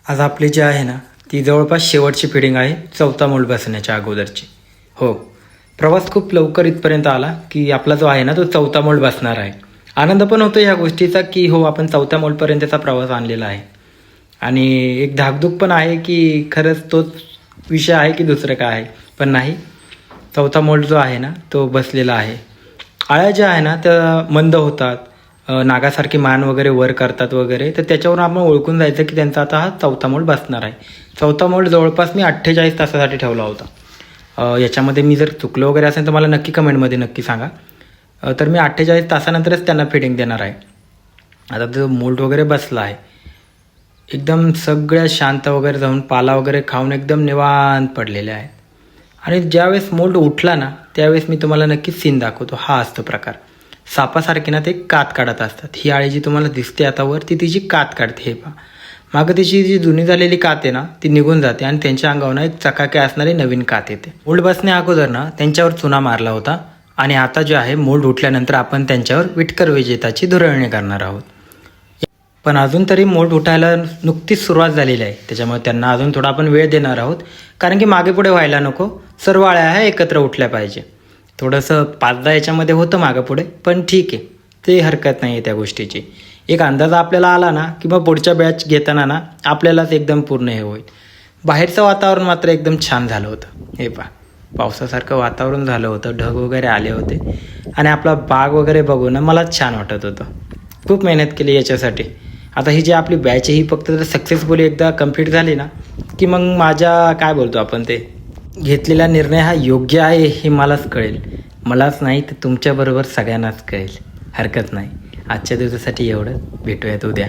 आज आपली जी आहे ना ती जवळपास शेवटची फिडिंग आहे, चौथा मोल्ड बसण्याच्या अगोदरची. हो, प्रवास खूप लवकर इथपर्यंत आला की आपला जो आहे ना तो चौथा मोल्ड बसणार आहे. आनंद पण होतो ह्या गोष्टीचा की हो आपण चौथ्या मोल्डपर्यंतचा प्रवास आणलेला आहे. आणि एक धाकधूक पण आहे की खरंच तोच विषय आहे की दुसरं काय आहे. पण नाही, चौथा मोल्ड जो आहे ना तो बसलेला आहे. आळ्या ज्या आहे ना त्या मंद होतात, नागासारखी मान वगैरे वर करतात वगैरे, तर त्याच्यावरून आपण ओळखून जायचं की त्यांचा आता हा चौथा मोल्ड बसणार आहे. चौथा मोल्ड जवळपास मी 48 तासासाठी ठेवला होता. याच्यामध्ये मी जर चुकलो वगैरे असेल तर मला नक्की कमेंटमध्ये नक्की सांगा. तर मी 48 तासानंतरच त्यांना फिडिंग देणार आहे. आता जो मोल्ड वगैरे बसला आहे, एकदम सगळ्या शांत वगैरे जाऊन पाला वगैरे खाऊन एकदम निवांत पडलेले आहेत. आणि ज्यावेळेस मोल्ड उठला ना त्यावेळेस मी तुम्हाला नक्कीच सीन दाखवतो. हा असतो प्रकार. सापासारखी ना ते कात काढत असतात. ही आळी जी तुम्हाला दिसते आता वर ती तिची कात काढते. हे पहा, मागं तिची जी जुनी झालेली कात आहे ना ती निघून जाते आणि त्यांच्या अंगावर एक चकाके असणारी नवीन कात येते. मोल्ड बसण्या अगोदर ना त्यांच्यावर चुना मारला होता आणि आता जे आहे मोल्ड उठल्यानंतर आपण त्यांच्यावर विटकर विजेताची धुरळणी करणार आहोत. पण अजून तरी मोल्ड उठायला नुकतीच सुरुवात झालेली आहे, त्याच्यामुळे त्यांना अजून थोडा आपण वेळ देणार आहोत. कारण की मागे पुढे व्हायला नको, सर्व आळ्या ह्या एकत्र उठल्या पाहिजे. थोडंसं 5-10 याच्यामध्ये होतं मागं पुढे, पण ठीक आहे, ते हरकत नाही आहे त्या गोष्टीची. एक अंदाज आपल्याला आला ना की मग पुढच्या बॅच घेताना ना आपल्यालाच एकदम पूर्ण हे होईल. बाहेरचं वातावरण मात्र एकदम छान झालं होतं. हे पहा, पावसासारखं वातावरण झालं होतं, ढग वगैरे आले होते आणि आपला बाग वगैरे बघून मलाच छान वाटत होतं. खूप मेहनत केली याच्यासाठी. आता ही जी आपली बॅच आहे ही फक्त जर सक्सेसफुली एकदा कंप्लीट झाली ना की मग माझ्या काय बोलतो आपण ते घेतलेला निर्णय हा योग्य आहे हे मलाच कळेल. मलाच नाही तर तुमच्याबरोबर सगळ्यांनाच कळेल. हरकत नाही. आजच्या दिवसासाठी एवढं. भेटूयात उद्या.